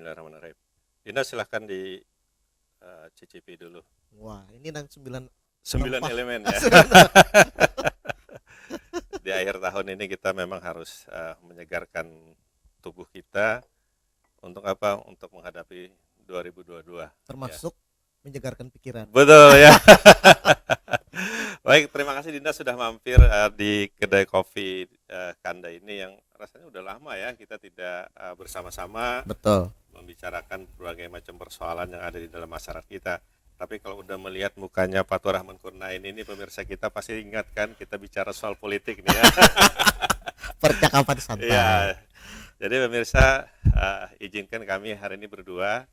Bismillahirrahmanirrahim. Dina silahkan dicicipi dulu. Wah, ini nang 9 Sembilan rempah. elemen ya. Di akhir tahun ini kita memang harus menyegarkan tubuh kita untuk apa? Untuk menghadapi 2022. Ya. Termasuk menyegarkan pikiran. Betul ya. Baik, terima kasih Dinda sudah mampir di kedai kopi Kanda ini yang rasanya udah lama ya kita tidak bersama-sama Betul. membicarakan berbagai macam persoalan yang ada di dalam masyarakat kita. Tapi kalau udah melihat mukanya Pak Rahman Kurnain ini pemirsa kita pasti ingat kan kita bicara soal politik nih ya. Percakapan santai. Ya. Jadi pemirsa izinkan kami hari ini berdua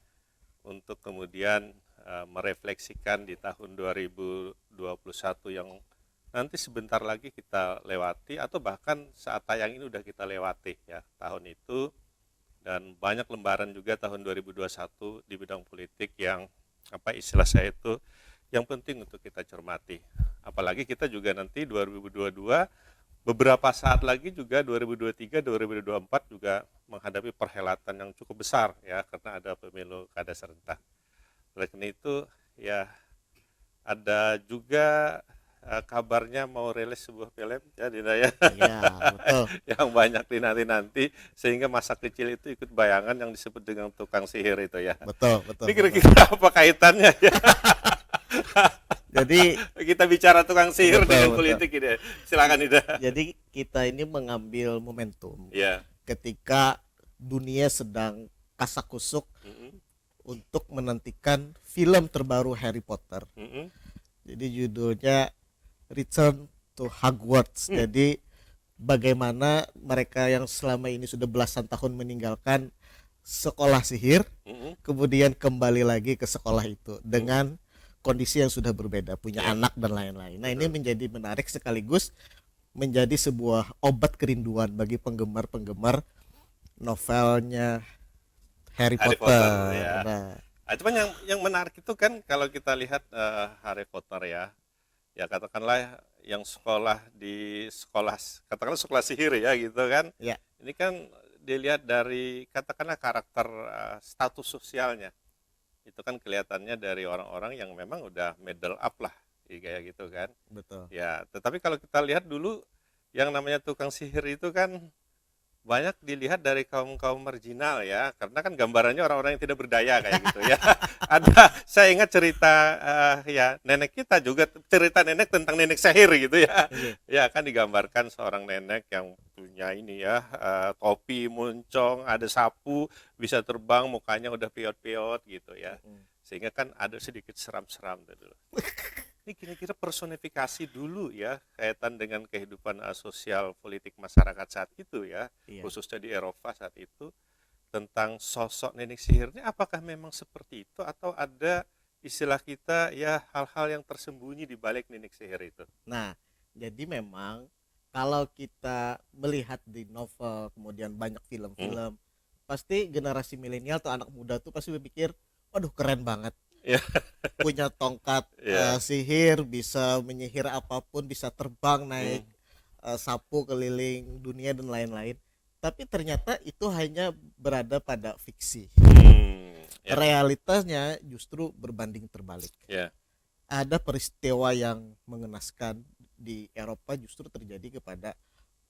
untuk kemudian merefleksikan di tahun 2021 yang nanti sebentar lagi kita lewati atau bahkan saat tayang ini udah kita lewati ya tahun itu, dan banyak lembaran juga tahun 2021 di bidang politik yang apa istilah saya itu yang penting untuk kita cermati. Apalagi kita juga nanti 2022 beberapa saat lagi juga 2023 2024 juga menghadapi perhelatan yang cukup besar ya karena ada pemilu kada serentak. Oleh karena itu ya ada juga kabarnya mau rilis sebuah film ya Dina ya. Iya, betul. Yang banyak dinanti-nanti sehingga masa kecil itu ikut bayangan yang disebut dengan tukang sihir itu ya. Betul, betul. Ini kira-kira apa kaitannya ya? Jadi Kita bicara tukang sihir betul, dengan betul. politik ini. Silakan Ida. Jadi kita ini mengambil momentum Ya. ketika dunia sedang kasakusuk untuk menantikan film terbaru Harry Potter. Jadi judulnya Return to Hogwarts. Jadi bagaimana mereka yang selama ini sudah belasan tahun meninggalkan sekolah sihir, kemudian kembali lagi ke sekolah itu dengan kondisi yang sudah berbeda, punya anak dan lain-lain. Nah, ini menjadi menarik sekaligus menjadi sebuah obat kerinduan bagi penggemar-penggemar novelnya Harry Potter. Ya. Nah, Cuman yang menarik itu kan kalau kita lihat Harry Potter ya katakanlah yang sekolah di sekolah katakanlah sekolah sihir ya gitu kan. ya, Ini kan dilihat dari katakanlah karakter status sosialnya. Itu kan kelihatannya dari orang-orang yang memang udah middle up lah kayak gitu kan. betul. Ya, tetapi kalau kita lihat dulu yang namanya tukang sihir itu kan banyak dilihat dari kaum-kaum marginal ya, karena kan gambarannya orang-orang yang tidak berdaya kayak gitu ya. Ada, saya ingat cerita ya nenek kita juga cerita nenek tentang nenek sihir gitu ya. Ya kan digambarkan seorang nenek yang punya ini ya topi moncong, ada sapu, bisa terbang, mukanya udah piot-piot gitu ya. Sehingga kan ada sedikit seram-seram dulu. Ini kira-kira personifikasi dulu ya kaitan dengan kehidupan sosial politik masyarakat saat itu ya, khususnya di Eropa saat itu, tentang sosok nenek sihirnya apakah memang seperti itu atau ada istilah kita ya hal-hal yang tersembunyi di balik nenek sihir itu. Nah, jadi memang kalau kita melihat di novel kemudian banyak film-film, pasti generasi milenial atau anak muda tuh pasti berpikir, waduh keren banget. Ya. Punya tongkat sihir, bisa menyihir apapun, bisa terbang naik sapu keliling dunia dan lain-lain. Tapi ternyata itu hanya berada pada fiksi. Realitasnya justru berbanding terbalik. Ada peristiwa yang mengenaskan di Eropa justru terjadi kepada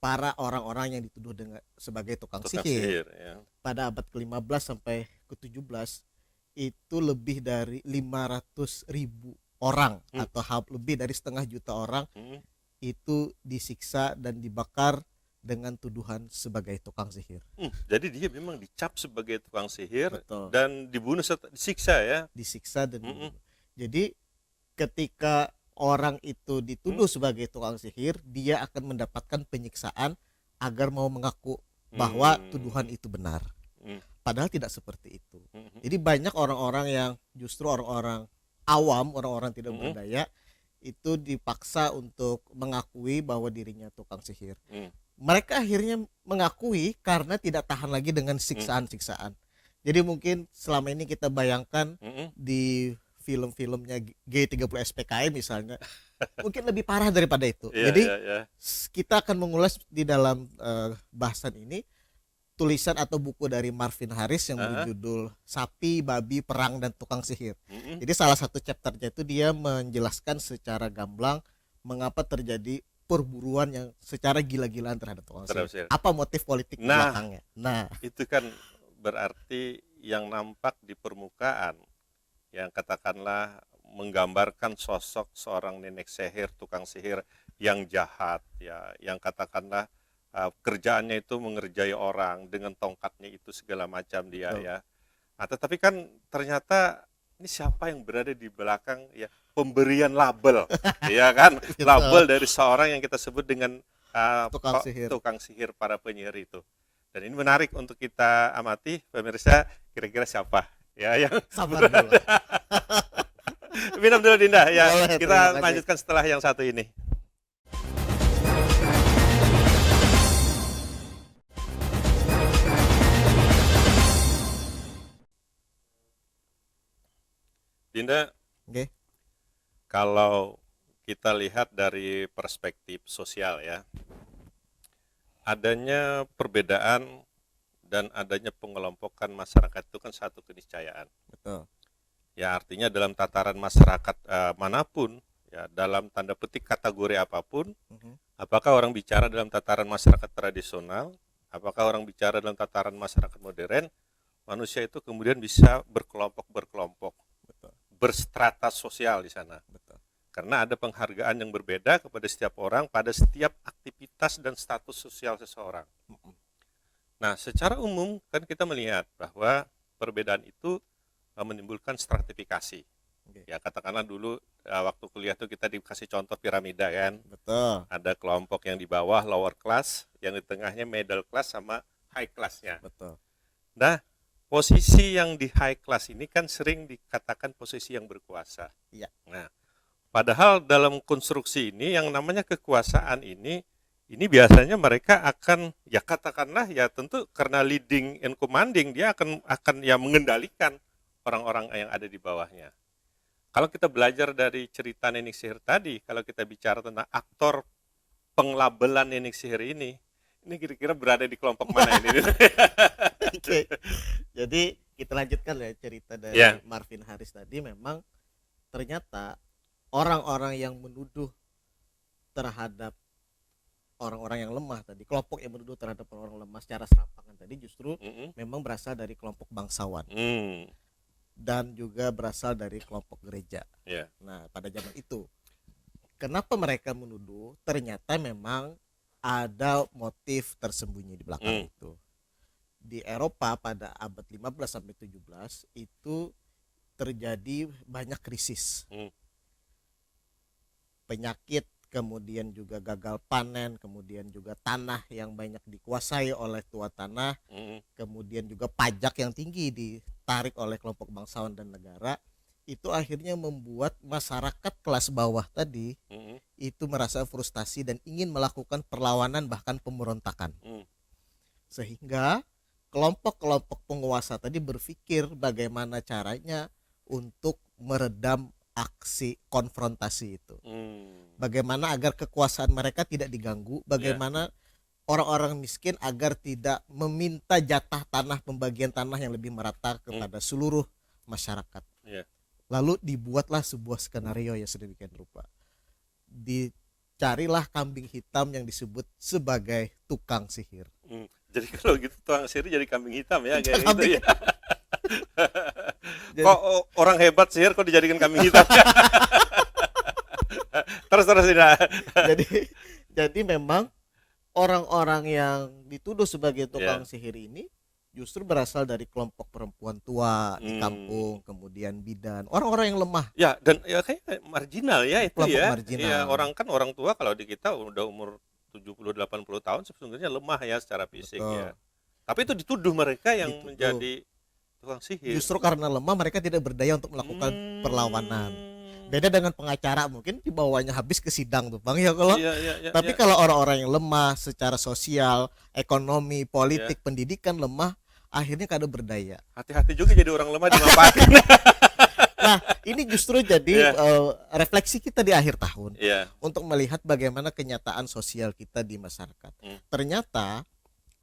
para orang-orang yang dituduh dengan sebagai tukang sihir. Pada abad ke-15 sampai ke-17 itu lebih dari 500.000 orang atau lebih dari setengah juta orang itu disiksa dan dibakar dengan tuduhan sebagai tukang sihir. Jadi dia memang dicap sebagai tukang sihir. Betul. Dan dibunuh serta disiksa ya. Disiksa dan dibunuh. Jadi ketika orang itu dituduh sebagai tukang sihir, dia akan mendapatkan penyiksaan agar mau mengaku bahwa tuduhan itu benar. Padahal tidak seperti itu. Jadi banyak orang-orang yang justru orang-orang awam, orang-orang tidak berdaya itu dipaksa untuk mengakui bahwa dirinya tukang sihir. Mereka akhirnya mengakui karena tidak tahan lagi dengan siksaan-siksaan. Jadi mungkin selama ini kita bayangkan di film-filmnya G30 SPKI misalnya, mungkin lebih parah daripada itu. Jadi kita akan mengulas di dalam bahasan ini tulisan atau buku dari Marvin Harris yang Heeh. berjudul Sapi, Babi, Perang dan Tukang Sihir. Mm-mm. Jadi salah satu chapternya itu dia menjelaskan secara gamblang mengapa terjadi perburuan yang secara gila-gilaan terhadap tukang Terhadap sihir. sihir. Apa motif politik di Nah, belakangnya? Nah, itu kan berarti yang nampak di permukaan, yang katakanlah menggambarkan sosok seorang nenek sihir, tukang sihir yang jahat, ya, yang katakanlah kerjaannya itu mengerjai orang dengan tongkatnya itu segala macam dia, betul. ya. Nah, tetapi kan ternyata ini siapa yang berada di belakang, ya, pemberian label, ya kan, Betul. label dari seorang yang kita sebut dengan Tukang sihir. tukang sihir, para penyihir itu. Dan ini menarik untuk kita amati, pemirsa, kira-kira siapa ya yang Sabar dulu. minum dulu Dinda ya. Boleh, terima Kita kasih. lanjutkan setelah yang satu ini. Dinda, Oke. kalau kita lihat dari perspektif sosial, ya, adanya perbedaan dan adanya pengelompokan masyarakat itu kan satu keniscayaan. Betul. Ya, artinya dalam tataran masyarakat manapun, ya, dalam tanda petik kategori apapun, Mhm. apakah orang bicara dalam tataran masyarakat tradisional, apakah orang bicara dalam tataran masyarakat modern, manusia itu kemudian bisa berkelompok-berkelompok, Betul. berstrata sosial di sana. Betul. Karena ada penghargaan yang berbeda kepada setiap orang pada setiap aktivitas dan status sosial seseorang. Mhm. Nah, secara umum kan kita melihat bahwa perbedaan itu menimbulkan stratifikasi. Oke. Ya, katakanlah dulu waktu kuliah tuh kita dikasih contoh piramida kan. Betul. Ada kelompok yang di bawah lower class, yang di tengahnya middle class sama high class-nya. Betul. Nah, posisi yang di high class ini kan sering dikatakan posisi yang berkuasa. Iya. Nah, padahal dalam konstruksi ini yang namanya kekuasaan ini biasanya mereka akan, ya katakanlah, ya tentu karena leading and commanding, dia akan ya mengendalikan orang-orang yang ada di bawahnya. Kalau kita belajar dari cerita nenek sihir tadi, kalau kita bicara tentang aktor penglabelan nenek sihir ini kira-kira berada di kelompok mana ini? Oke. Jadi kita lanjutkan ya cerita dari Ya. Marvin Harris tadi. Memang ternyata orang-orang yang menuduh terhadap orang-orang yang lemah tadi, kelompok yang menuduh terhadap orang lemah secara serampangan tadi justru Mm-mm. memang berasal dari kelompok bangsawan Hmm, dan juga berasal dari kelompok gereja. ya. Nah, pada zaman itu, kenapa mereka menuduh? Ternyata memang ada motif tersembunyi di belakang itu. Di Eropa pada abad 15 sampai 17 itu terjadi banyak krisis. Penyakit, kemudian juga gagal panen, kemudian juga tanah yang banyak dikuasai oleh tua tanah, kemudian juga pajak yang tinggi ditarik oleh kelompok bangsawan dan negara. Itu akhirnya membuat masyarakat kelas bawah tadi itu merasa frustasi dan ingin melakukan perlawanan bahkan pemberontakan. Sehingga kelompok-kelompok penguasa tadi berpikir bagaimana caranya untuk meredam aksi konfrontasi itu. Bagaimana agar kekuasaan mereka tidak diganggu, bagaimana orang-orang miskin agar tidak meminta jatah tanah, pembagian tanah yang lebih merata kepada seluruh masyarakat. Lalu dibuatlah sebuah skenario yang sedemikian rupa. Dicarilah kambing hitam yang disebut sebagai tukang sihir. Jadi kalau gitu tukang sihir jadi kambing hitam ya kayak Kambing gitu ya. Kok orang hebat sihir kok dijadikan kambing hitam? Terus tidak. Jadi memang orang-orang yang dituduh sebagai tukang sihir ini justru berasal dari kelompok perempuan tua di kampung, kemudian bidan, orang-orang yang lemah. Ya, dan ya kayak marginal ya itu Kelompok ya. marginal. Ya, orang tua kalau di kita udah umur 70-80 tahun sesungguhnya lemah ya secara fisik. Betul. Ya. Tapi itu dituduh mereka yang Dituduh. menjadi tukang sihir. Justru karena lemah mereka tidak berdaya untuk melakukan perlawanan. Beda dengan pengacara, mungkin dibawanya habis ke sidang tuh Bang ya kalau. Tapi kalau orang-orang yang lemah secara sosial, ekonomi, politik, pendidikan lemah, akhirnya kada berdaya. Hati-hati juga jadi orang lemah dimanfaatkan. Nah, ini justru jadi refleksi kita di akhir tahun untuk melihat bagaimana kenyataan sosial kita di masyarakat. Ternyata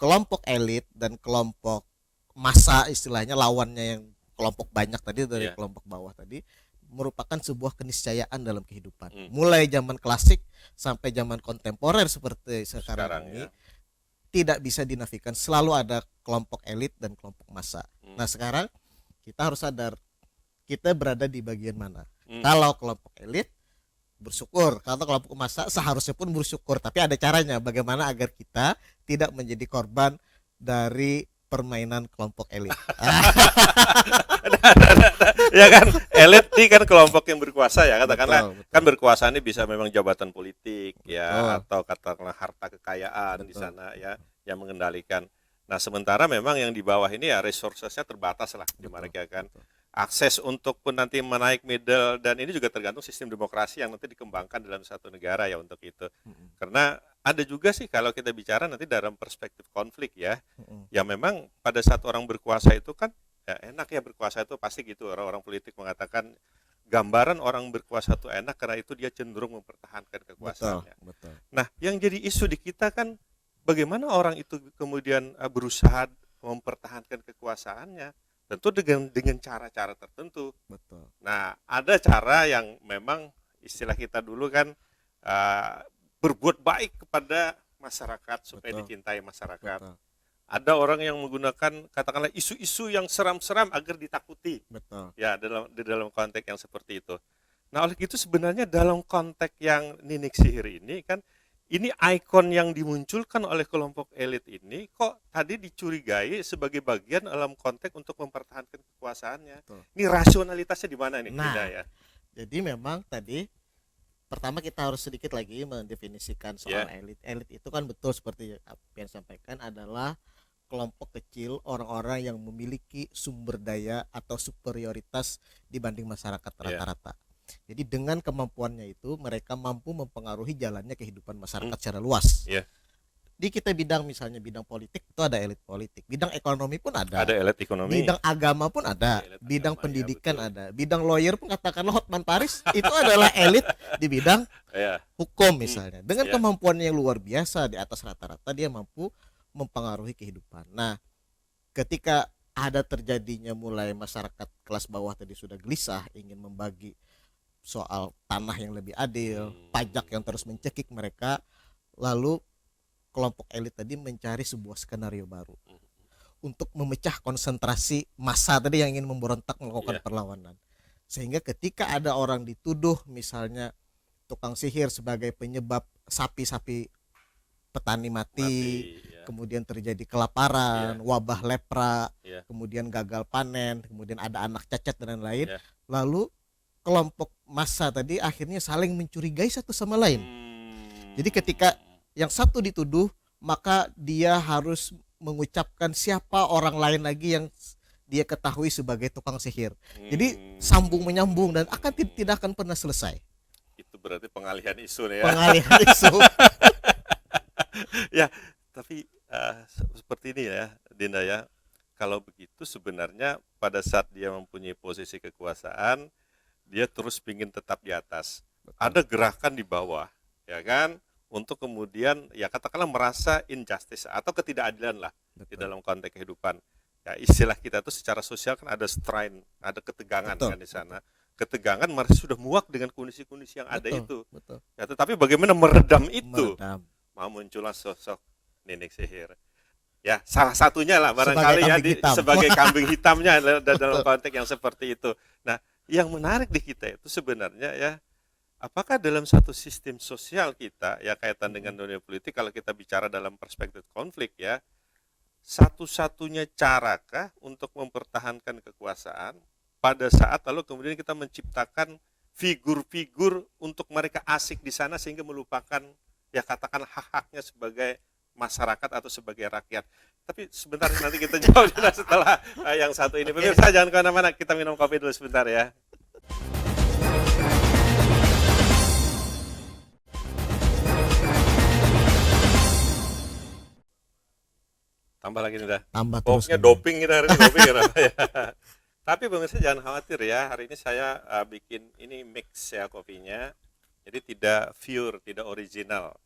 kelompok elit dan kelompok massa, istilahnya lawannya yang kelompok banyak tadi dari Iya. kelompok bawah tadi, merupakan sebuah keniscayaan dalam kehidupan. Hmm. Mulai zaman klasik sampai zaman kontemporer seperti sekarang Sekarang ini, ya. tidak bisa dinafikan selalu ada kelompok elit dan kelompok massa. Nah, sekarang kita harus sadar kita berada di bagian mana. Kalau kelompok elit, bersyukur. Kalau kelompok massa, seharusnya pun bersyukur. Tapi ada caranya bagaimana agar kita tidak menjadi korban dari permainan kelompok elit. Ya kan, elit ini kan kelompok yang berkuasa ya, katakanlah. Betul, betul. Kan berkuasa ini bisa memang jabatan politik ya, Betul. atau katakanlah harta kekayaan di Betul. sana ya yang mengendalikan. Nah, sementara memang yang di bawah ini ya resourcesnya terbatas lah di mereka kan. Betul. Akses untuk pun nanti menaik middle, dan ini juga tergantung sistem demokrasi yang nanti dikembangkan dalam satu negara ya untuk itu. Karena ada juga sih kalau kita bicara nanti dalam perspektif konflik ya, ya memang pada saat orang berkuasa itu kan ya enak ya, berkuasa itu pasti gitu, orang-orang politik mengatakan gambaran orang berkuasa itu enak karena itu dia cenderung mempertahankan kekuasaannya. Betul. Nah, yang jadi isu di kita kan bagaimana orang itu kemudian berusaha mempertahankan kekuasaannya, tentu dengan cara-cara tertentu. Betul. Nah, ada cara yang memang istilah kita dulu kan berbuat baik kepada masyarakat supaya Betul. dicintai masyarakat. Betul. Ada orang yang menggunakan katakanlah isu-isu yang seram-seram agar ditakuti. Betul. Ya, di dalam konteks yang seperti itu. Nah, oleh itu sebenarnya dalam konteks yang Ninik Sihir ini kan, ini ikon yang dimunculkan oleh kelompok elit ini kok tadi dicurigai sebagai bagian dalam konteks untuk mempertahankan kekuasaannya. Betul. Ini rasionalitasnya di mana nih? Nah, Beda ya. Jadi memang tadi pertama kita harus sedikit lagi mendefinisikan soal elit. Elit itu kan betul seperti apa yang disampaikan, adalah kelompok kecil orang-orang yang memiliki sumber daya atau superioritas dibanding masyarakat rata-rata. Jadi dengan kemampuannya itu mereka mampu mempengaruhi jalannya kehidupan masyarakat secara luas. Di kita bidang misalnya bidang politik itu ada elit politik, bidang ekonomi pun ada elit ekonomi, bidang agama pun ada, bidang agama, pendidikan ya, ada, bidang lawyer pun katakanlah Hotman Paris itu adalah elit di bidang hukum misalnya. Dengan kemampuannya yang luar biasa di atas rata-rata, dia mampu mempengaruhi kehidupan. Nah, ketika ada terjadinya mulai masyarakat kelas bawah tadi sudah gelisah ingin membagi soal tanah yang lebih adil, pajak yang terus mencekik mereka, lalu kelompok elit tadi mencari sebuah skenario baru untuk memecah konsentrasi massa tadi yang ingin memberontak melakukan perlawanan. Sehingga ketika ada orang dituduh misalnya tukang sihir sebagai penyebab sapi-sapi petani mati, kemudian terjadi kelaparan, wabah lepra, kemudian gagal panen, kemudian ada anak cacat dan lain-lain, lalu kelompok massa tadi akhirnya saling mencurigai satu sama lain. Jadi ketika yang satu dituduh, maka dia harus mengucapkan siapa orang lain lagi yang dia ketahui sebagai tukang sihir. Jadi sambung menyambung dan tidak akan pernah selesai. Itu berarti pengalihan isu ya. Pengalihan isu. Ya, tapi seperti ini ya, Dinda ya. Kalau begitu sebenarnya pada saat dia mempunyai posisi kekuasaan, dia terus ingin tetap di atas. Ada gerakan di bawah, ya kan? Untuk kemudian ya katakanlah merasa injustice atau ketidakadilan lah di dalam konteks kehidupan. Ya istilah kita tuh secara sosial kan ada strain, ada ketegangan kan di sana. Ketegangan masih sudah muak dengan kondisi-kondisi yang ada itu. Ya, tetapi bagaimana meredam itu? Mau muncullah sosok Ninik Sihir. Ya salah satunya lah barangkali ya sebagai kambing hitamnya dalam konteks yang seperti itu. Nah, yang menarik di kita itu sebenarnya ya, apakah dalam satu sistem sosial kita ya kaitan dengan dunia politik, kalau kita bicara dalam perspektif konflik ya, satu-satunya carakah untuk mempertahankan kekuasaan pada saat lalu kemudian kita menciptakan figur-figur untuk mereka asik di sana sehingga melupakan ya katakan hak-haknya sebagai masyarakat atau sebagai rakyat. Tapi sebentar nanti kita jawab setelah yang satu ini. Pemirsa jangan kemana-mana, kita minum kopi dulu sebentar ya. Tambah lagi nih dah. Tambah terus. Pokoknya doping kita hari ini, doping ya. Tapi pemirsa jangan khawatir ya, hari ini saya bikin ini mix ya kopinya. Jadi tidak pure, tidak original.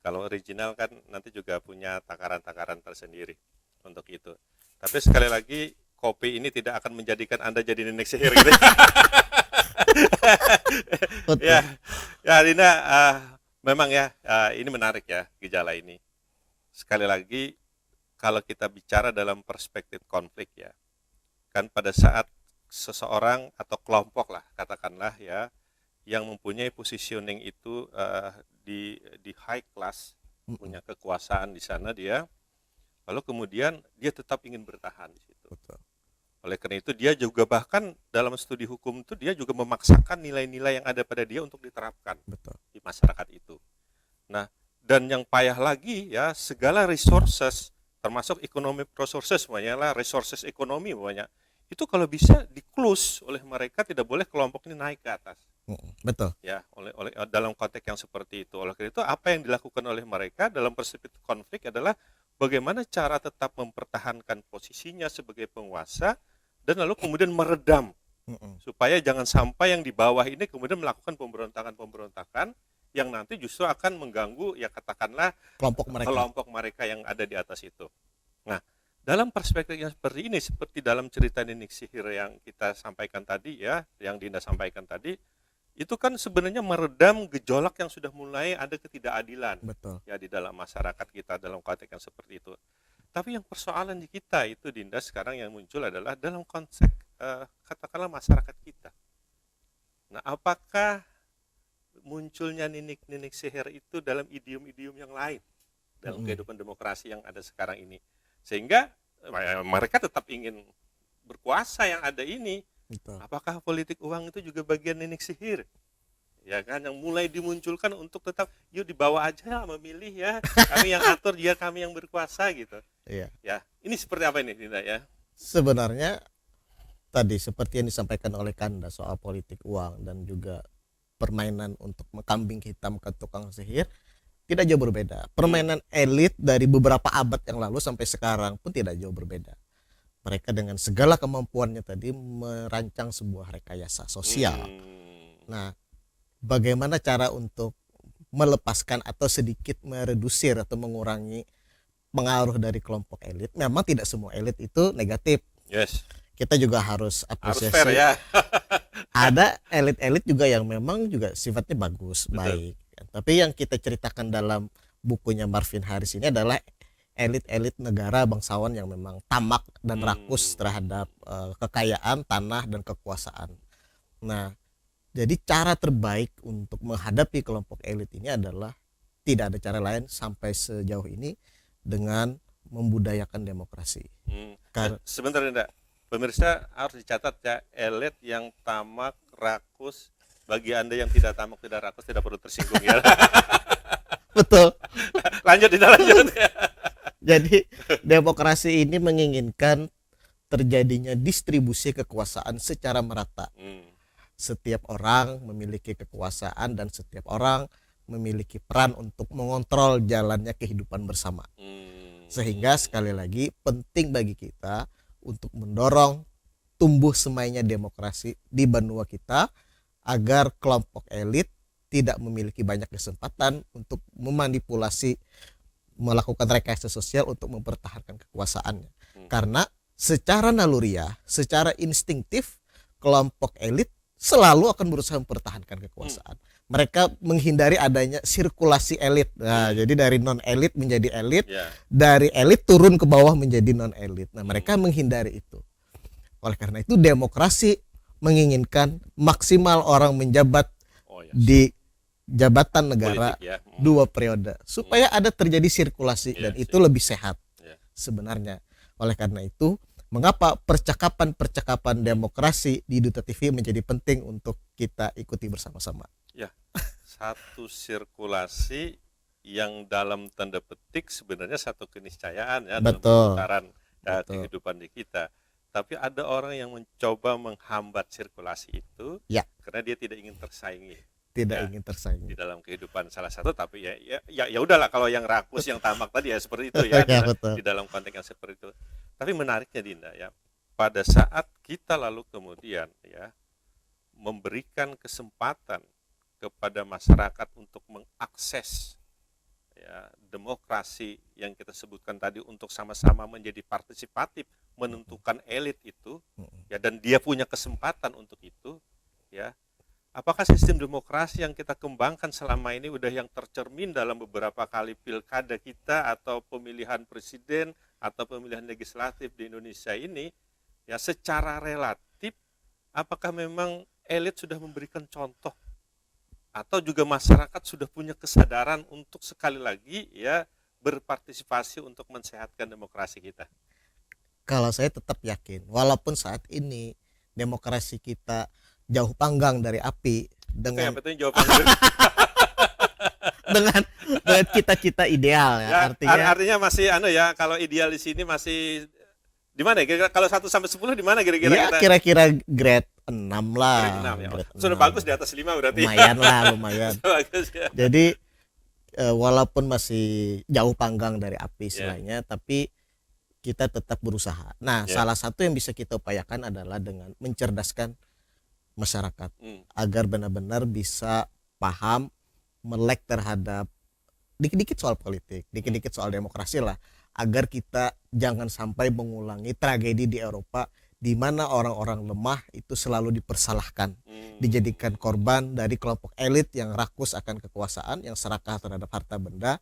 Kalau original kan nanti juga punya takaran-takaran tersendiri untuk itu. Tapi sekali lagi, kopi ini tidak akan menjadikan Anda jadi nenek sihir gitu. Betul. Ya, ya Dina, memang ya, ini menarik ya gejala ini. Sekali lagi, kalau kita bicara dalam perspektif konflik ya, kan pada saat seseorang atau kelompok lah katakanlah ya, yang mempunyai positioning itu di high class, punya kekuasaan di sana dia, lalu kemudian dia tetap ingin bertahan di situ. Betul. Oleh karena itu dia juga bahkan dalam studi hukum itu dia juga memaksakan nilai-nilai yang ada pada dia untuk diterapkan Betul. di masyarakat itu. Nah, dan yang payah lagi ya, segala resources termasuk economic resources semuanya lah, resources ekonomi banyak. Itu kalau bisa di-close oleh mereka, tidak boleh kelompok ini naik ke atas. Betul. Ya, oleh dalam konteks yang seperti itu. Oleh karena itu apa yang dilakukan oleh mereka dalam perspektif konflik adalah bagaimana cara tetap mempertahankan posisinya sebagai penguasa dan lalu kemudian meredam supaya jangan sampai yang di bawah ini kemudian melakukan pemberontakan-pemberontakan yang nanti justru akan mengganggu ya katakanlah kelompok mereka yang ada di atas itu. Nah, dalam perspektif yang seperti ini, seperti dalam cerita Nenek Sihir yang kita sampaikan tadi ya, yang Dinda sampaikan tadi, itu kan sebenarnya meredam gejolak yang sudah mulai ada ketidakadilan. Betul. Ya di dalam masyarakat kita dalam konteks yang seperti itu. Tapi yang persoalan di kita itu Dinda sekarang yang muncul adalah dalam konsep katakanlah masyarakat kita. Nah, apakah munculnya nenek-nenek sihir itu dalam idiom-idiom yang lain dalam kehidupan demokrasi yang ada sekarang ini, sehingga mereka tetap ingin berkuasa yang ada ini. Betul. Apakah politik uang itu juga bagian nenek sihir? Ya kan, yang mulai dimunculkan untuk tetap yuk dibawa aja memilih ya, kami yang atur dia kami yang berkuasa gitu. Iya. Ya, ini seperti apa ini Dinda ya? Sebenarnya tadi seperti yang disampaikan oleh Kanda soal politik uang dan juga permainan untuk kambing hitam ke tukang sihir tidak jauh berbeda. Permainan elit dari beberapa abad yang lalu sampai sekarang pun tidak jauh berbeda. Mereka dengan segala kemampuannya tadi merancang sebuah rekayasa sosial. Nah, bagaimana cara untuk melepaskan atau sedikit meredusir atau mengurangi pengaruh dari kelompok elit? Memang tidak semua elit itu negatif. Yes. Kita juga harus apresiasi. Harus fair ya. Ada elit-elit juga yang memang juga sifatnya bagus, Betul. baik. Tapi yang kita ceritakan dalam bukunya Marvin Harris ini adalah elit-elit negara bangsawan yang memang tamak dan rakus terhadap kekayaan, tanah, dan kekuasaan. Nah, jadi cara terbaik untuk menghadapi kelompok elit ini adalah tidak ada cara lain sampai sejauh ini dengan membudayakan demokrasi. Sebentar Dinda, pemirsa harus dicatat ya, elit yang tamak, rakus, bagi Anda yang tidak tamak, tidak rakus tidak perlu tersinggung ya. Betul. Lanjut Dinda, lanjut. Jadi demokrasi ini menginginkan terjadinya distribusi kekuasaan secara merata. Setiap orang memiliki kekuasaan dan setiap orang memiliki peran untuk mengontrol jalannya kehidupan bersama. Sehingga sekali lagi penting bagi kita untuk mendorong tumbuh semainya demokrasi di benua kita agar kelompok elit tidak memiliki banyak kesempatan untuk memanipulasi, melakukan rekayasa sosial untuk mempertahankan kekuasaannya. Karena secara naluriah, secara instingtif kelompok elit selalu akan berusaha mempertahankan kekuasaan. Mereka menghindari adanya sirkulasi elit. Nah, jadi dari non elit menjadi elit, dari elit turun ke bawah menjadi non elit. Nah, mereka menghindari itu. Oleh karena itu demokrasi menginginkan maksimal orang menjabat di jabatan negara Politik, ya. 2 periode supaya ada terjadi sirkulasi dan itu lebih sehat sebenarnya. Oleh karena itu, mengapa percakapan demokrasi di Duta TV menjadi penting untuk kita ikuti bersama-sama. Ya, satu sirkulasi yang dalam tanda petik sebenarnya satu keniscayaan ya. Betul. Dalam pemutaran kehidupan di kita. Tapi ada orang yang mencoba menghambat sirkulasi itu karena dia tidak ingin tersaingi. Ingin tersaingi di dalam kehidupan salah satu, tapi ya udahlah kalau yang rakus yang tamak tadi ya seperti itu ya, di dalam konteks yang seperti itu. Tapi menariknya Dinda ya, pada saat kita lalu kemudian ya memberikan kesempatan kepada masyarakat untuk mengakses ya, demokrasi yang kita sebutkan tadi untuk sama-sama menjadi partisipatif menentukan elit itu, ya, dan dia punya kesempatan untuk itu, ya. Apakah sistem demokrasi yang kita kembangkan selama ini udah yang tercermin dalam beberapa kali pilkada kita atau pemilihan presiden atau pemilihan legislatif di Indonesia ini, ya, secara relatif apakah memang elit sudah memberikan contoh atau juga masyarakat sudah punya kesadaran untuk sekali lagi, ya, berpartisipasi untuk mensehatkan demokrasi kita? Kalau saya tetap yakin, walaupun saat ini demokrasi kita jauh panggang dari api Itu yang dengan penting jawabannya. dengan dengan cita-cita ideal ya, Ya, artinya artinya masih ya, kalau ideal di sini masih di mana ya? Kira-kira kalau 1 sampai 10 di mana kira-kira ya kita? kira-kira grade 6 lah. Grade 6 ya. Grade Sudah 6. bagus di atas 5 berarti. Lumayan lah, lumayan. Bagus ya. Jadi walaupun masih jauh panggang dari api istilahnya, tapi kita tetap berusaha. Nah, salah satu yang bisa kita upayakan adalah dengan mencerdaskan masyarakat agar benar-benar bisa paham, melek terhadap dikit-dikit soal politik, dikit-dikit soal demokrasi lah, agar kita jangan sampai mengulangi tragedi di Eropa di mana orang-orang lemah itu selalu dipersalahkan, dijadikan korban dari kelompok elit yang rakus akan kekuasaan, yang serakah terhadap harta benda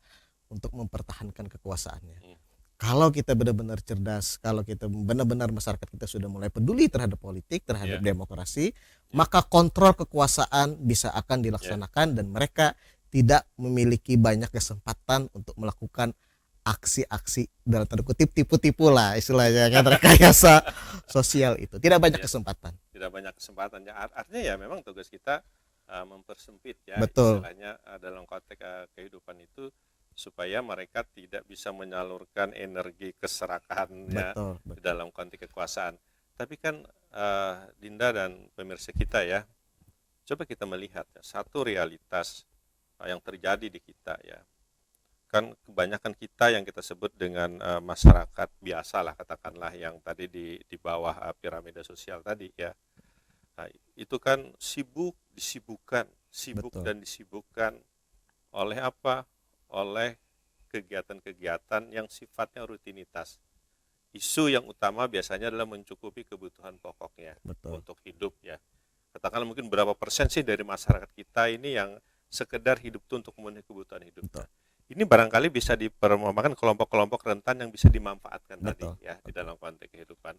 untuk mempertahankan kekuasaannya. Kalau kita benar-benar cerdas, kalau kita benar-benar masyarakat kita sudah mulai peduli terhadap politik, terhadap demokrasi, maka kontrol kekuasaan bisa akan dilaksanakan dan mereka tidak memiliki banyak kesempatan untuk melakukan aksi-aksi dalam tanda kutip tipu-tipu lah istilahnya kan, rekayasa sosial itu. Tidak banyak kesempatan. Tidak banyak kesempatan. Artinya ya memang tugas kita mempersempit ya. Betul. Istilahnya dalam konteks kehidupan itu supaya mereka tidak bisa menyalurkan energi keserakahannya di dalam konteks kekuasaan. Tapi kan Dinda dan pemirsa kita ya, coba kita melihat ya, satu realitas yang terjadi di kita ya. Kan kebanyakan kita yang kita sebut dengan masyarakat biasa lah, katakanlah yang tadi di bawah piramida sosial tadi ya. Nah, itu kan disibukkan dan disibukkan oleh apa? Oleh kegiatan-kegiatan yang sifatnya rutinitas. Isu yang utama biasanya adalah mencukupi kebutuhan pokoknya untuk hidup ya. Katakanlah mungkin berapa persen sih dari masyarakat kita ini yang sekedar hidup itu untuk memenuhi kebutuhan hidup. Ini barangkali bisa dipermuahkan kelompok-kelompok rentan yang bisa dimanfaatkan tadi ya di dalam konteks kehidupan.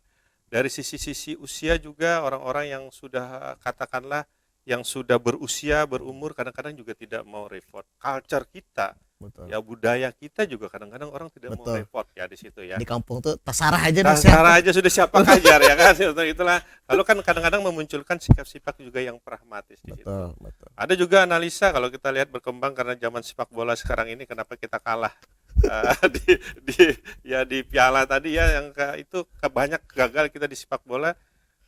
Dari sisi usia juga orang-orang yang sudah katakanlah yang sudah berusia, berumur kadang-kadang juga tidak mau repot. Culture kita, ya budaya kita juga kadang-kadang orang tidak mau repot ya di situ ya. Di kampung tuh tasarah aja sudah siapa kajar ya kan. Itulah. Lalu kan kadang-kadang memunculkan sikap-sikap juga yang pragmatis di situ. Ada juga analisa kalau kita lihat berkembang karena zaman sepak bola sekarang ini kenapa kita kalah di piala tadi ya, yang itu banyak gagal kita di sepak bola.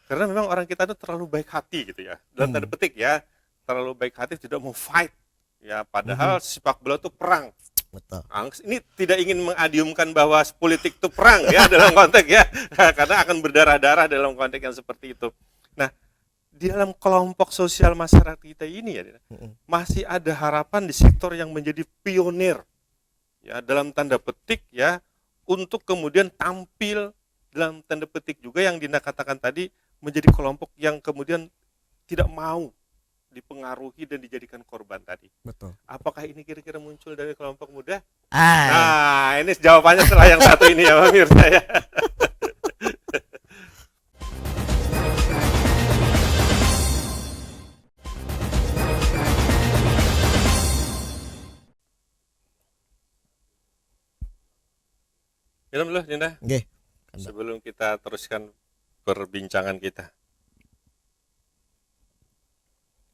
Karena memang orang kita itu terlalu baik hati gitu ya, dalam tanda petik ya, terlalu baik hati, tidak mau fight ya, padahal sepak bola itu perang. Ini tidak ingin mengadiumkan bahwa politik itu perang ya dalam konteks ya, karena akan berdarah-darah dalam konteks yang seperti itu. Nah, di dalam kelompok sosial masyarakat kita ini ya, masih ada harapan di sektor yang menjadi pionir ya dalam tanda petik ya, untuk kemudian tampil dalam tanda petik juga yang Dinda katakan tadi, menjadi kelompok yang kemudian tidak mau dipengaruhi dan dijadikan korban tadi. Apakah ini kira-kira muncul dari kelompok muda? Nah, ini jawabannya setelah yang satu ini ya, pemirsa ya. Minum dulu, Dinda. Sebelum kita teruskan perbincangan kita.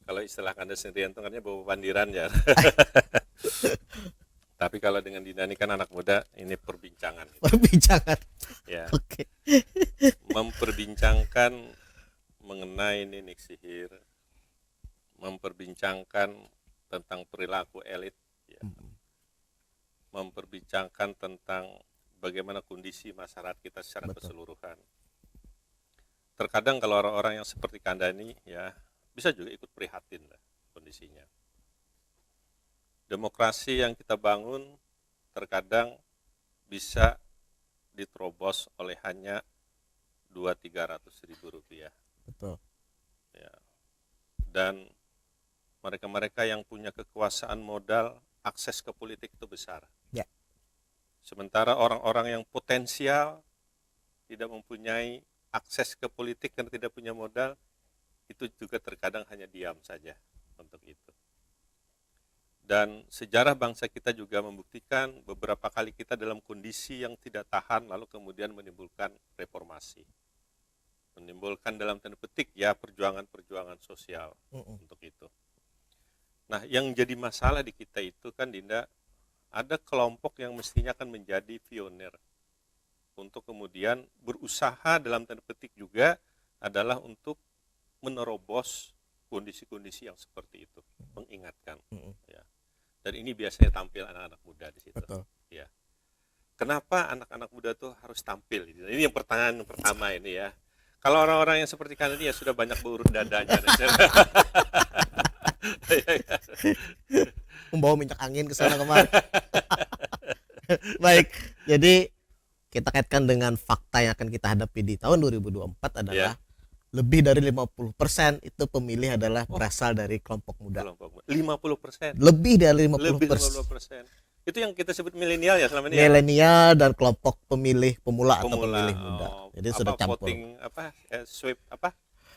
Kalau istilah Anda sendirian itu katanya bawa pandiran ya. Tapi kalau dengan Dinda ini kan anak muda, ini perbincangan. Perbincangan. Ya. Memperbincangkan mengenai nenek sihir, memperbincangkan tentang perilaku elit, ya. Memperbincangkan tentang bagaimana kondisi masyarakat kita secara keseluruhan. Terkadang kalau orang-orang yang seperti Kandani ya bisa juga ikut prihatin lah kondisinya. Demokrasi yang kita bangun terkadang bisa diterobos oleh hanya 200-300 ribu rupiah. Betul. Ya. Dan mereka-mereka yang punya kekuasaan modal, akses ke politik itu besar. Ya. Sementara orang-orang yang potensial tidak mempunyai akses ke politik karena tidak punya modal, itu juga terkadang hanya diam saja untuk itu. Dan sejarah bangsa kita juga membuktikan beberapa kali kita dalam kondisi yang tidak tahan lalu kemudian menimbulkan reformasi. Menimbulkan dalam tanda petik ya perjuangan-perjuangan sosial untuk itu. Nah, yang jadi masalah di kita itu kan Dinda, ada kelompok yang mestinya akan menjadi pionir untuk kemudian berusaha dalam tanda petik juga adalah untuk menerobos kondisi-kondisi yang seperti itu, mengingatkan. Ya. Dan ini biasanya tampil anak-anak muda di situ. Betul. Ya. Kenapa anak-anak muda tuh harus tampil? Ini yang pertanyaan pertama ini ya. Kalau orang-orang yang seperti kalian ini ya sudah banyak berurut dadanya. Membawa minyak angin ke sana kemari. Baik, jadi kita kaitkan dengan fakta yang akan kita hadapi di tahun 2024 adalah lebih dari 50% itu pemilih adalah berasal dari kelompok muda. 50%. Lebih dari 50%. Lebih 50%. Itu yang kita sebut milenial ya selama ini. Milenial dan kelompok pemilih pemula atau pemilih muda. Jadi sudah campur. Voting sweep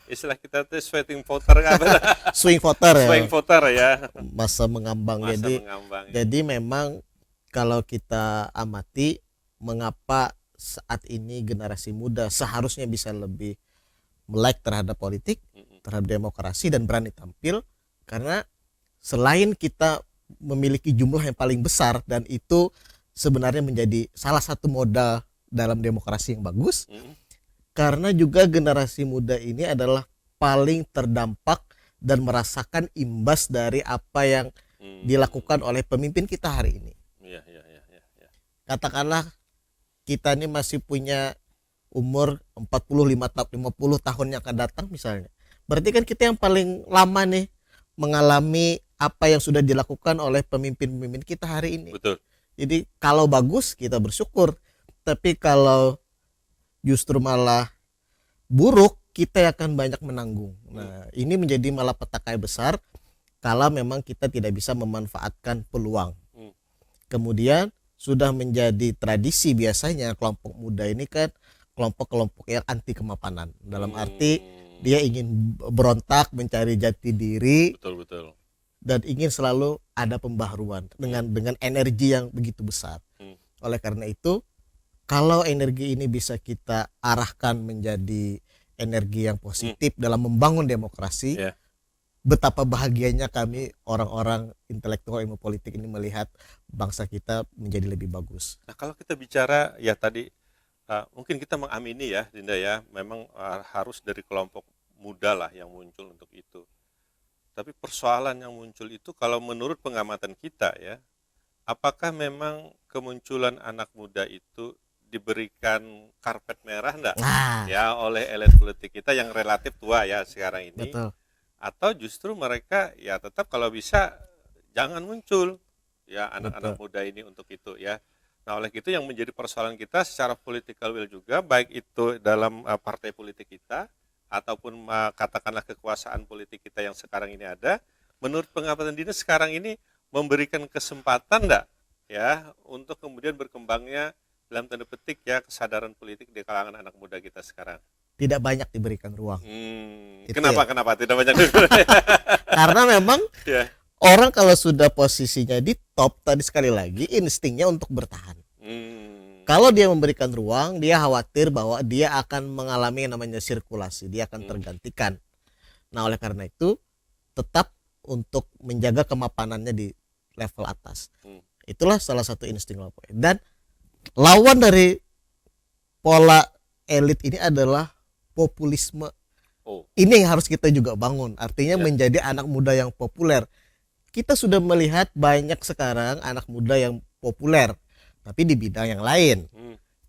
istilah kita tuh sweating voter Swing voter ya. Swing voter ya. Masa mengambang. Jadi memang kalau kita amati mengapa saat ini generasi muda seharusnya bisa lebih melek terhadap politik, terhadap demokrasi dan berani tampil, karena selain kita memiliki jumlah yang paling besar dan itu sebenarnya menjadi salah satu modal dalam demokrasi yang bagus, karena juga generasi muda ini adalah paling terdampak dan merasakan imbas dari apa yang dilakukan oleh pemimpin kita hari ini. Katakanlah kita ini masih punya umur 45 50 tahun yang akan datang misalnya. Berarti kan kita yang paling lama nih mengalami apa yang sudah dilakukan oleh pemimpin-pemimpin kita hari ini. Betul. Jadi kalau bagus kita bersyukur, tapi kalau justru malah buruk kita akan banyak menanggung. Nah, ini menjadi malapetaka besar kalau memang kita tidak bisa memanfaatkan peluang. Kemudian sudah menjadi tradisi biasanya kelompok muda ini kan kelompok-kelompok yang anti kemapanan, dalam arti dia ingin berontak, mencari jati diri, betul. Dan ingin selalu ada pembaharuan dengan energi yang begitu besar. Oleh karena itu, kalau energi ini bisa kita arahkan menjadi energi yang positif dalam membangun demokrasi, betapa bahagianya kami orang-orang intelektual ilmu politik ini melihat bangsa kita menjadi lebih bagus. Nah, kalau kita bicara ya tadi mungkin kita mengamini ya Dinda ya, memang harus dari kelompok muda lah yang muncul untuk itu. Tapi persoalan yang muncul itu kalau menurut pengamatan kita ya, apakah memang kemunculan anak muda itu diberikan karpet merah enggak ya oleh elit politik kita yang relatif tua ya sekarang ini? Betul. Atau justru mereka ya tetap kalau bisa jangan muncul ya anak-anak muda ini untuk itu ya. Nah, oleh itu yang menjadi persoalan kita secara political will juga, baik itu dalam partai politik kita ataupun katakanlah kekuasaan politik kita yang sekarang ini ada, menurut pengamatan Dina sekarang ini memberikan kesempatan enggak ya untuk kemudian berkembangnya dalam tanda petik ya kesadaran politik di kalangan anak muda kita sekarang? Tidak banyak diberikan ruang. Kenapa tidak banyak? Karena memang orang kalau sudah posisinya di top, tadi sekali lagi instingnya untuk bertahan. Kalau dia memberikan ruang, dia khawatir bahwa dia akan mengalami yang namanya sirkulasi, dia akan tergantikan. Nah, oleh karena itu tetap untuk menjaga kemapanannya di level atas. Itulah salah satu insting kelompok. Dan lawan dari pola elit ini adalah populisme. Ini yang harus kita juga bangun. Artinya menjadi anak muda yang populer. Kita sudah melihat banyak sekarang anak muda yang populer, tapi di bidang yang lain.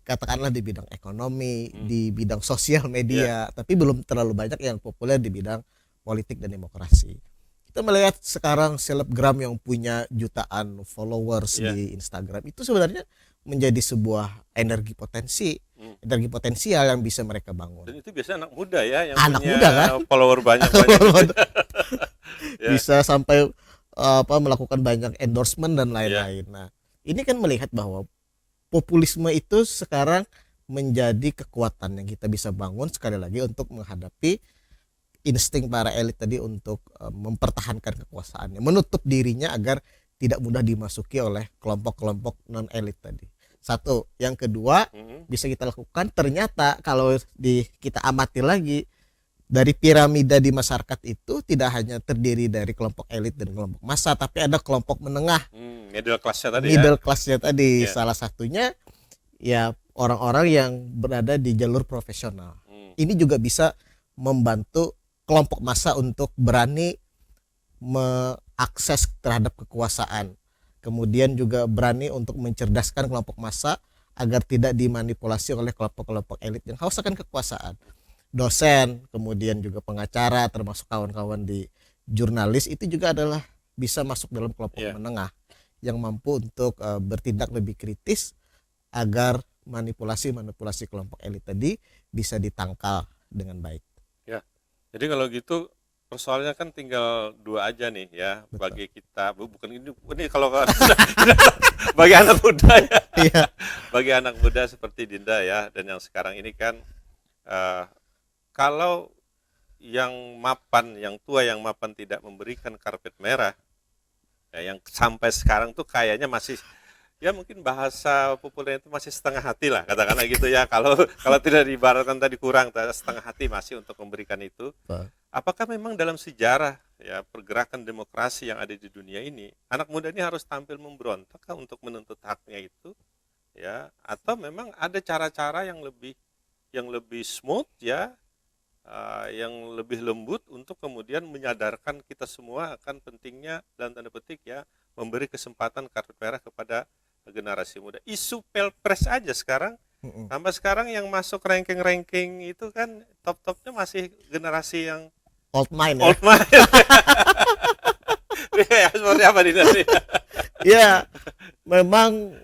Katakanlah di bidang ekonomi, di bidang sosial media, tapi belum terlalu banyak yang populer di bidang politik dan demokrasi. kita melihat sekarang selebgram yang punya jutaan followers Iya. di Instagram itu sebenarnya menjadi sebuah Hmm. energi potensial yang bisa mereka bangun. Dan itu biasanya anak muda ya yang Anak punya muda kan? follower banyak-banyak gitu. Ya. Bisa sampai melakukan banyak endorsement dan lain-lain. Nah, ini kan melihat bahwa populisme itu sekarang menjadi kekuatan yang kita bisa bangun sekali lagi untuk menghadapi insting para elit tadi untuk mempertahankan kekuasaannya, menutup dirinya agar tidak mudah dimasuki oleh kelompok-kelompok non elit tadi. Satu, yang kedua bisa kita lakukan, ternyata kalau kita amati lagi dari piramida di masyarakat itu tidak hanya terdiri dari kelompok elit dan kelompok massa, tapi ada kelompok menengah, Middle class-nya tadi middle class-nya tadi. Ya. Salah satunya ya orang-orang yang berada di jalur profesional. Ini juga bisa membantu kelompok massa untuk berani mengakses terhadap kekuasaan. Kemudian juga berani untuk mencerdaskan kelompok massa agar tidak dimanipulasi oleh kelompok-kelompok elit yang haus akan kekuasaan. Dosen, kemudian juga pengacara, termasuk kawan-kawan di jurnalis itu juga adalah bisa masuk dalam kelompok menengah yang mampu untuk bertindak lebih kritis agar manipulasi kelompok elit tadi bisa ditangkal dengan baik. Ya. Jadi kalau gitu persoalannya kan tinggal dua aja nih ya. Betul. Bagi kita bukan ini kalau bagi anak muda ya. Iya. Bagi anak muda seperti Dinda ya, dan yang sekarang ini kan kalau yang mapan, yang tua yang mapan tidak memberikan karpet merah, ya, yang sampai sekarang tuh kayaknya masih, ya mungkin bahasa populer itu masih setengah hati lah, katakanlah gitu ya. Kalau tidak diibaratkan tadi kurang, setengah hati masih untuk memberikan itu. Apakah memang dalam sejarah ya pergerakan demokrasi yang ada di dunia ini, anak muda ini harus tampil memberontak untuk menuntut haknya itu, ya? Atau memang ada cara-cara yang lebih smooth ya? Yang lebih lembut untuk kemudian menyadarkan kita semua akan pentingnya dalam tanda petik ya memberi kesempatan kartu merah kepada generasi muda. Isu Pilpres aja sekarang sampai sekarang yang masuk ranking itu kan top-topnya masih generasi yang old mind ya. Seperti apa nih? Ya, memang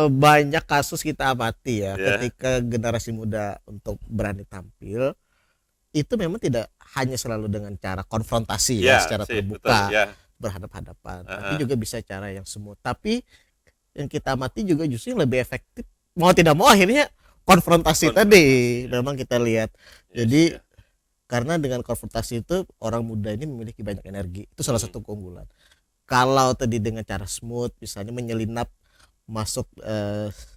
banyak kasus kita amati ya ketika generasi muda untuk berani tampil itu memang tidak hanya selalu dengan cara konfrontasi secara terbuka, betul, berhadap-hadapan, tapi juga bisa cara yang smooth. Tapi yang kita amati juga justru yang lebih efektif, mau tidak mau akhirnya konfrontasi tadi memang kita lihat. Jadi karena dengan konfrontasi itu orang muda ini memiliki banyak energi, itu salah satu keunggulan. Kalau tadi dengan cara smooth, misalnya menyelinap masuk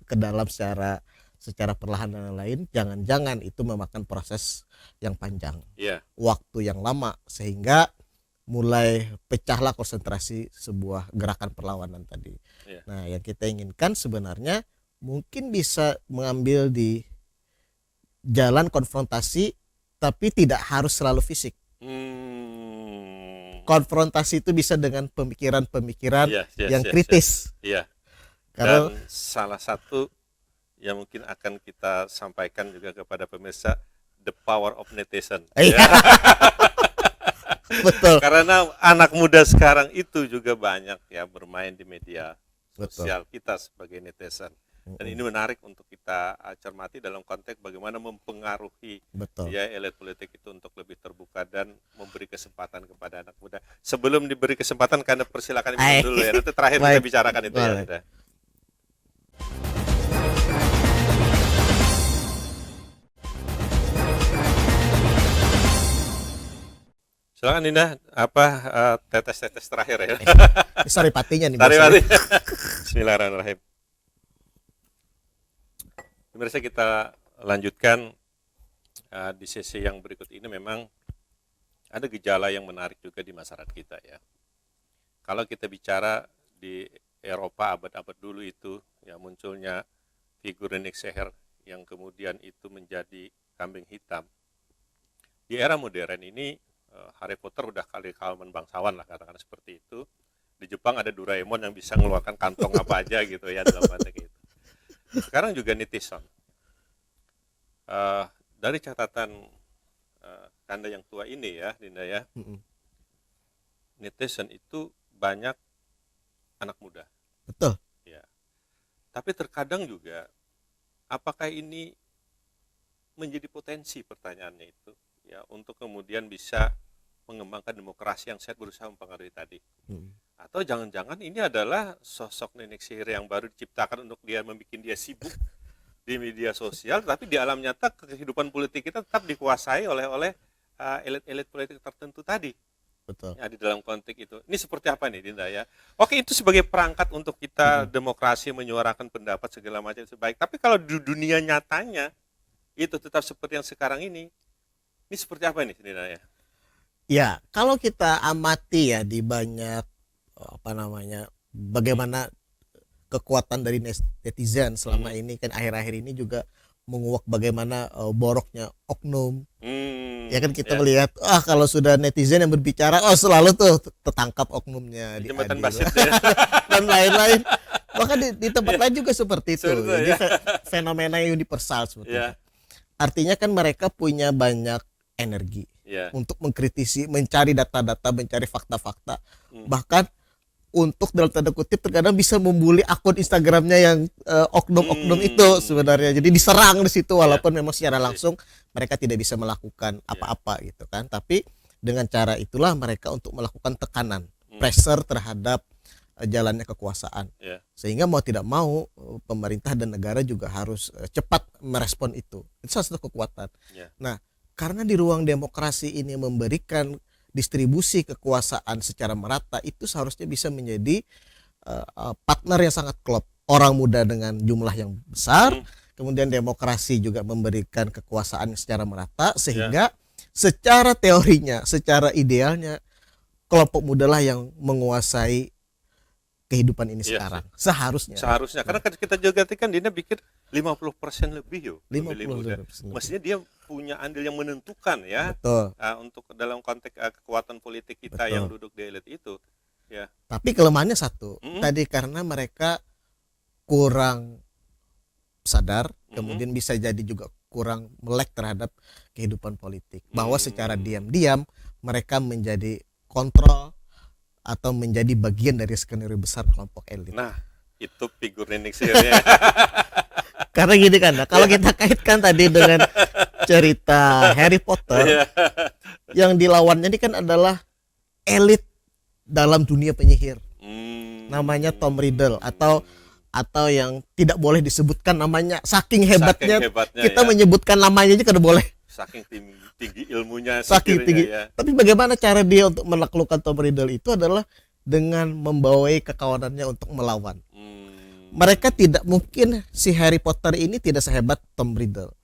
ke dalam secara perlahan dan lain, jangan-jangan itu memakan proses yang panjang, waktu yang lama, sehingga mulai pecahlah konsentrasi sebuah gerakan perlawanan tadi. Nah, yang kita inginkan sebenarnya mungkin bisa mengambil di jalan konfrontasi, tapi tidak harus selalu fisik. Konfrontasi itu bisa dengan pemikiran-pemikiran yang kritis. Dan salah satu yang mungkin akan kita sampaikan juga kepada pemirsa, the power of netizen. Betul. Karena anak muda sekarang itu juga banyak ya bermain di media sosial kita sebagai netizen. Dan ini menarik untuk kita cermati dalam konteks bagaimana mempengaruhi ya elit politik itu untuk lebih terbuka dan memberi kesempatan kepada anak muda. Sebelum diberi kesempatan, karena persilakan minum dulu ya. Nanti terakhir kita bicarakan itu ya. Silakan Dinda, tetes terakhir ya. Saripatinya nih. Bismillahirrahmanirrahim. Pemirsa, kita lanjutkan di sesi yang berikut ini. Memang ada gejala yang menarik juga di masyarakat kita ya. Kalau kita bicara di Eropa abad-abad dulu itu, ya munculnya figur René Seher yang kemudian itu menjadi kambing hitam. Di era modern ini Harry Potter udah kali kawan bangsawan lah, katakan seperti itu. Di Jepang ada Doraemon yang bisa mengeluarkan kantong apa aja gitu ya dalam konteks itu. Sekarang juga netizen. Dari catatan Anda yang tua ini ya, Dinda ya, netizen itu banyak anak muda. Betul. Ya. Tapi terkadang juga apakah ini menjadi potensi pertanyaannya itu ya untuk kemudian bisa mengembangkan demokrasi yang sehat berusaha mempengaruhi tadi. Atau jangan-jangan ini adalah sosok nenek sihir yang baru diciptakan untuk dia membuat dia sibuk di media sosial, tapi di alam nyata kehidupan politik kita tetap dikuasai oleh elit-elit politik tertentu tadi. Betul. Ya, di dalam konteks itu. Ini seperti apa nih Dinda ya? Oke, itu sebagai perangkat untuk kita demokrasi menyuarakan pendapat segala macam sebaik. Tapi kalau di dunia nyatanya itu tetap seperti yang sekarang ini seperti apa nih Dinda ya? Ya, kalau kita amati ya di banyak bagaimana kekuatan dari netizen selama ini kan akhir-akhir ini juga menguak bagaimana boroknya oknum. Ya kan kita melihat kalau sudah netizen yang berbicara selalu tuh tertangkap oknumnya di jembatan Basit ya. dan lain-lain. Bahkan di tempat lain juga seperti itu. Jadi fenomena yang universal seperti itu. Artinya kan mereka punya banyak energi untuk mengkritisi, mencari data-data, mencari fakta-fakta. Bahkan untuk dalam tanda kutip terkadang bisa membuli akun Instagramnya yang oknum-oknum itu sebenarnya. Jadi diserang di situ walaupun memang secara langsung mereka tidak bisa melakukan apa-apa gitu kan. Tapi dengan cara itulah mereka untuk melakukan tekanan, pressure terhadap jalannya kekuasaan. Sehingga mau tidak mau pemerintah dan negara juga harus cepat merespon itu. Itu salah satu kekuatan. Nah, karena di ruang demokrasi ini memberikan distribusi kekuasaan secara merata, itu seharusnya bisa menjadi partner yang sangat klop. Orang muda dengan jumlah yang besar, kemudian demokrasi juga memberikan kekuasaan secara merata, sehingga secara teorinya, secara idealnya kelompok muda lah yang menguasai kehidupan ini sekarang. Seharusnya. Karena kita juga kan Dina pikir 50% lebih pemilih muda. Mestinya dia punya andil yang menentukan ya. Betul. Untuk dalam konteks kekuatan politik kita yang duduk di elit itu. Ya. Tapi kelemahannya satu. Tadi karena mereka kurang sadar, kemudian bisa jadi juga kurang melek terhadap kehidupan politik. Bahwa secara diam-diam mereka menjadi kontrol atau menjadi bagian dari skenario besar kelompok elit. Nah, itu figur nenek sihirnya. Karena gini kan, kalau kita kaitkan tadi dengan cerita Harry Potter, yang dilawannya ini kan adalah elit dalam dunia penyihir. Namanya Tom Riddle atau yang tidak boleh disebutkan namanya, saking hebatnya kita menyebutkan namanya aja kada boleh. Saking tinggi ilmunya, saking tinggi. Tapi bagaimana cara dia untuk menaklukkan Tom Riddle itu adalah dengan membawai kekawanannya untuk melawan. Mereka tidak mungkin si Harry Potter ini tidak sehebat Tom Riddle.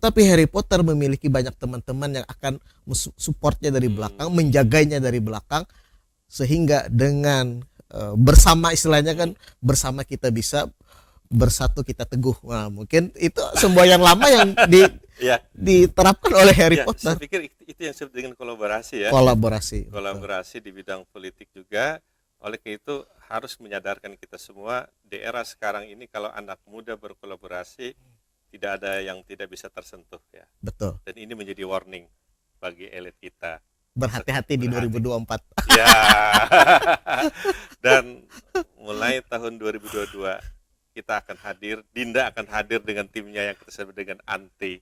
Tapi Harry Potter memiliki banyak teman-teman yang akan supportnya dari belakang, menjaganya dari belakang, sehingga dengan bersama istilahnya kan bersama kita bisa, bersatu kita teguh. Nah, mungkin itu semboyan lama yang diterapkan oleh Harry Potter. Saya pikir itu yang disebut dengan kolaborasi ya. Kolaborasi di bidang politik juga. Oleh karena itu harus menyadarkan kita semua di era sekarang ini kalau anak muda berkolaborasi tidak ada yang tidak bisa tersentuh ya. Betul. Dan ini menjadi warning bagi elit kita. Berhati-hati di 2024. Ya. Dan mulai tahun 2022 kita akan hadir, Dinda akan hadir dengan timnya yang kita sebut dengan anti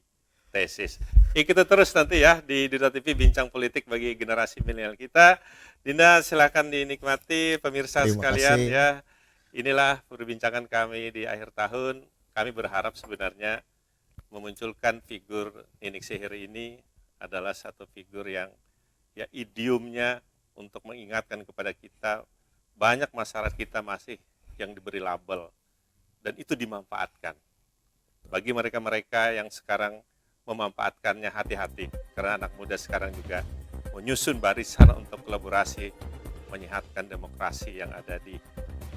tesis. Kita terus nanti ya di Dinda TV bincang politik bagi generasi milenial kita. Dinda silakan dinikmati pemirsa sekalian ya. Inilah perbincangan kami di akhir tahun. Kami berharap sebenarnya memunculkan figur nenek sihir ini adalah satu figur yang ya idiomnya untuk mengingatkan kepada kita banyak masyarakat kita masih yang diberi label dan itu dimanfaatkan. Bagi mereka-mereka yang sekarang memanfaatkannya, hati-hati karena anak muda sekarang juga menyusun barisan untuk kolaborasi menyehatkan demokrasi yang ada di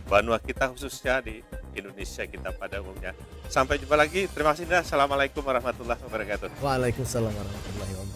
benua kita, khususnya di Indonesia kita pada umumnya. Sampai jumpa lagi. Terima kasih. Assalamualaikum warahmatullahi wabarakatuh. Waalaikumsalam warahmatullahi wabarakatuh.